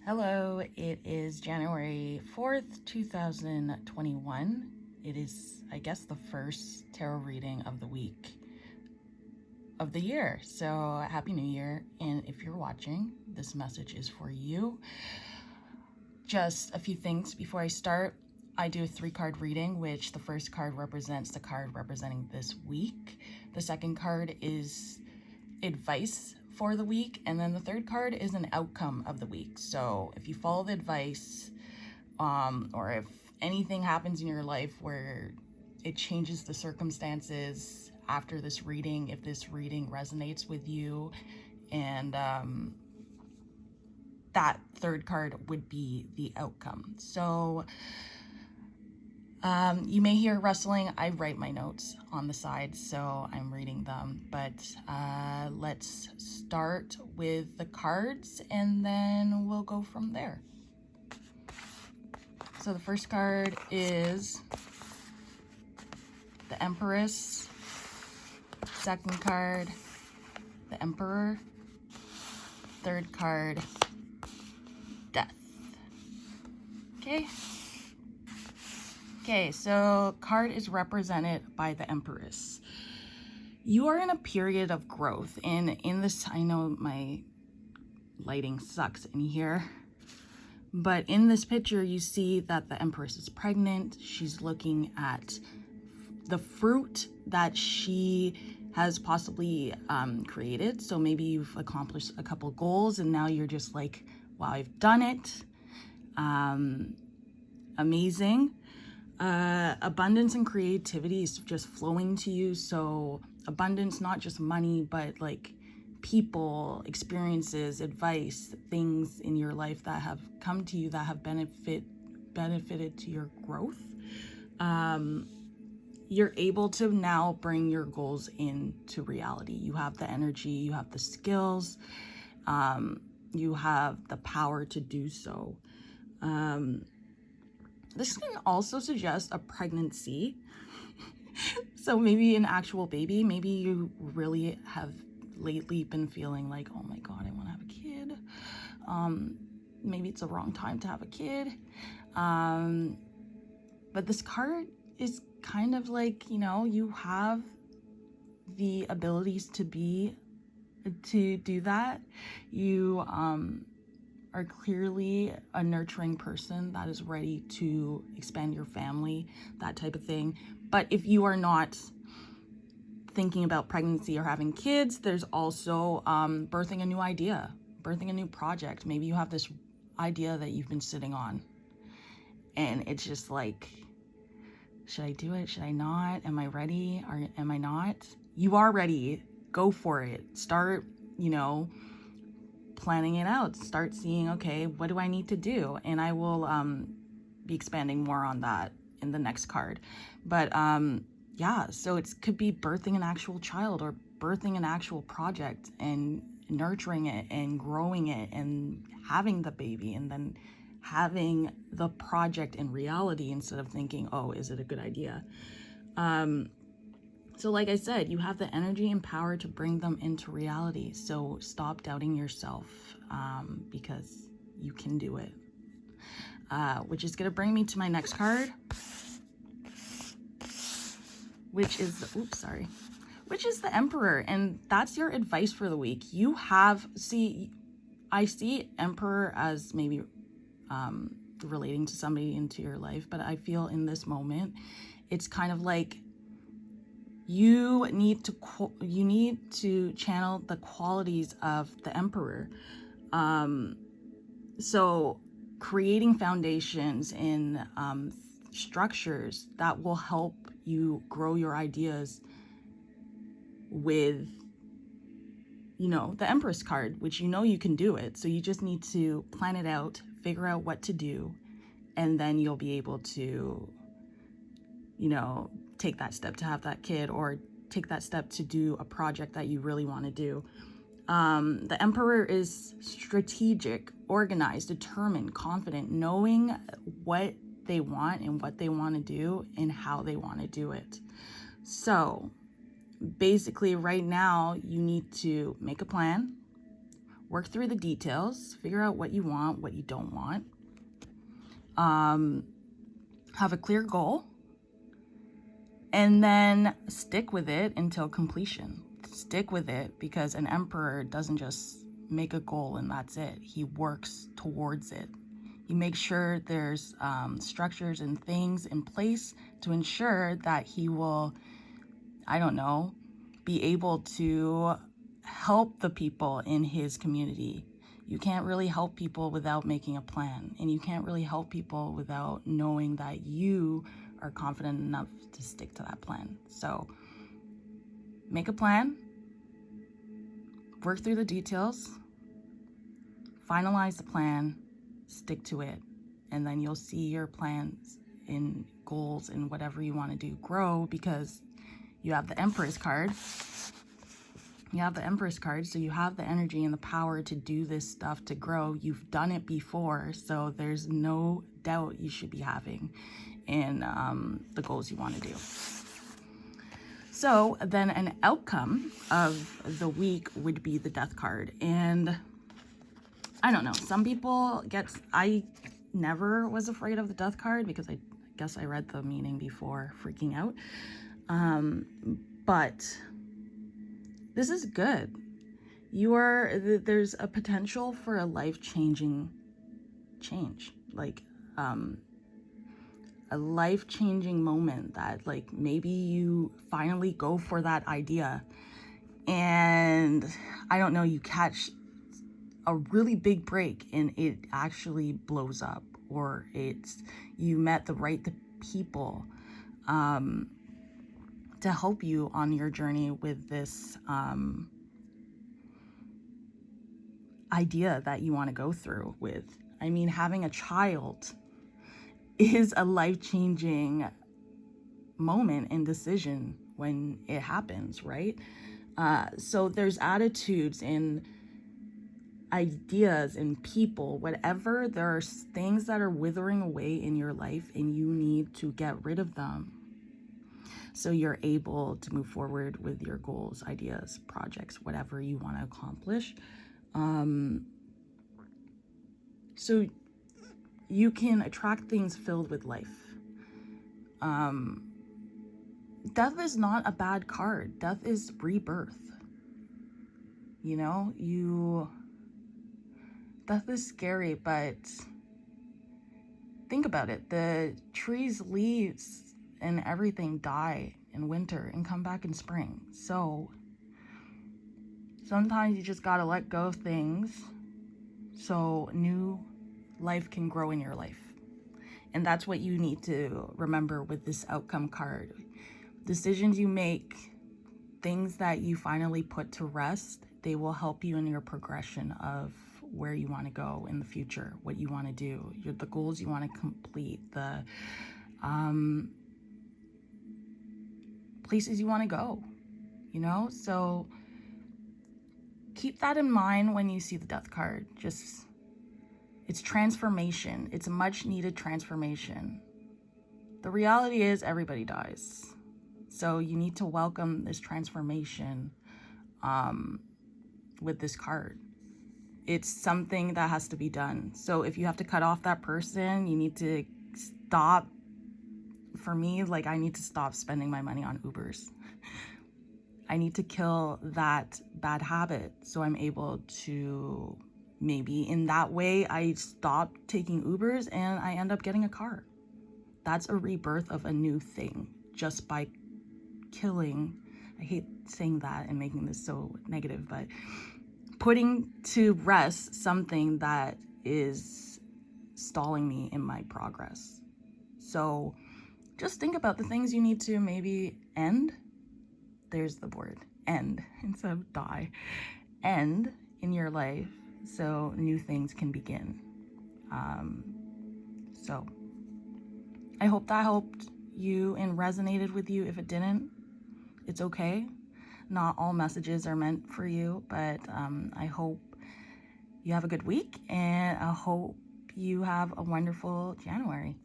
Hello, it is January 4th, 2021. It is, I guess, the first tarot reading of the week of the year. So, Happy New Year. And if you're watching, this message is for you. Just a few things before I start. I do a 3-card reading, which the first card represents the card representing this week. The second card is advice for the week, and then the third card is an outcome of the week. So if you follow the advice, or if anything happens in your life where it changes the circumstances after this reading, if this reading resonates with you, and that third card would be the outcome. So you may hear rustling. I write my notes on the side, so I'm reading them. But let's start with the cards, and then we'll go from there. So the first card is the Empress. Second card, the Emperor. Third card, Death. Okay, so card is represented by the Empress. You are in a period of growth, and in this, I know my lighting sucks in here, but in this picture, you see that the Empress is pregnant. She's looking at the fruit that she has possibly created. So maybe you've accomplished a couple goals, and now you're just like, wow, I've done it. Amazing. Abundance and creativity is just flowing to you. So abundance, not just money, but like people, experiences, advice, things in your life that have come to you that have benefited to your growth. You're able to now bring your goals into reality. You have the energy, you have the skills, you have the power to do so. This can also suggest a pregnancy. So maybe an actual baby. Maybe you really have lately been feeling like, oh my God, I want to have a kid. Maybe it's the wrong time to have a kid. But this card is kind of like, you have the abilities to do that. You are clearly a nurturing person that is ready to expand your family, that type of thing. But if you are not thinking about pregnancy or having kids, there's also birthing a new idea, birthing a new project. Maybe you have this idea that you've been sitting on, and it's just like, should I do it? Should I not? Am I ready? Or am I not? You are ready. Go for it. Start, planning it out. Start seeing, okay, what do I need to do? And I will be expanding more on that in the next card. But yeah, so it could be birthing an actual child or birthing an actual project and nurturing it and growing it and having the baby and then having the project in reality instead of thinking, oh, is it a good idea? So like I said, you have the energy and power to bring them into reality. So stop doubting yourself, because you can do it. Which is going to bring me to my next card, which is the Emperor. And that's your advice for the week. I see Emperor as maybe relating to somebody into your life, but I feel in this moment, it's kind of like, you need to channel the qualities of the Emperor. So creating foundations in structures that will help you grow your ideas with, the Empress card, which you can do it. So you just need to plan it out, figure out what to do, and then you'll be able to, take that step to have that kid or take that step to do a project that you really want to do. The Emperor is strategic, organized, determined, confident, knowing what they want and what they want to do and how they want to do it. So basically right now you need to make a plan, work through the details, figure out what you want, what you don't want. Have a clear goal, and then stick with it until completion. Stick with it, because an emperor doesn't just make a goal and that's it. He works towards it. He makes sure there's structures and things in place to ensure that he will, I don't know, be able to help the people in his community. You can't really help people without making a plan, and you can't really help people without knowing that you are confident enough to stick to that plan. So make a plan, work through the details, finalize the plan, stick to it, and then you'll see your plans and goals and whatever you want to do grow, because you have the Empress card. You have the Empress card, so you have the energy and the power to do this stuff, to grow. You've done it before, so there's no doubt you should be having in the goals you want to do. So then an outcome of the week would be the Death card. And I don't know, some people I never was afraid of the Death card because I guess I read the meaning before freaking out. But this is good. There's a potential for a life-changing change, like a life-changing moment that, like, maybe you finally go for that idea and I don't know, you catch a really big break and it actually blows up, or you met the right people to help you on your journey with this idea that you want to go through with. I mean, having a child is a life-changing moment and decision when it happens, right? So there's attitudes and ideas and people, whatever, there are things that are withering away in your life and you need to get rid of them so you're able to move forward with your goals, ideas, projects, whatever you want to accomplish. So you can attract things filled with life. Death is not a bad card. Death is rebirth. You know, death is scary, but think about it. The trees, leaves, and everything die in winter and come back in spring. So sometimes you just gotta let go of things so new life can grow in your life. And that's what you need to remember with this outcome card. Decisions you make, things that you finally put to rest, they will help you in your progression of where you want to go in the future, what you want to do, the goals you want to complete, the places you want to go, So keep that in mind when you see the Death card. It's transformation. It's a much needed transformation. The reality is everybody dies. So you need to welcome this transformation with this card. It's something that has to be done. So if you have to cut off that person, you need to stop. For me, like, I need to stop spending my money on Ubers. I need to kill that bad habit so I'm able to, maybe in that way, I stop taking Ubers and I end up getting a car. That's a rebirth of a new thing just by killing. I hate saying that and making this so negative, but putting to rest something that is stalling me in my progress. So just think about the things you need to maybe end. There's the word, end, instead of die. End in your life so new things can begin. So I hope that helped you and resonated with you. If it didn't, it's okay. Not all messages are meant for you, but I hope you have a good week, and I hope you have a wonderful January.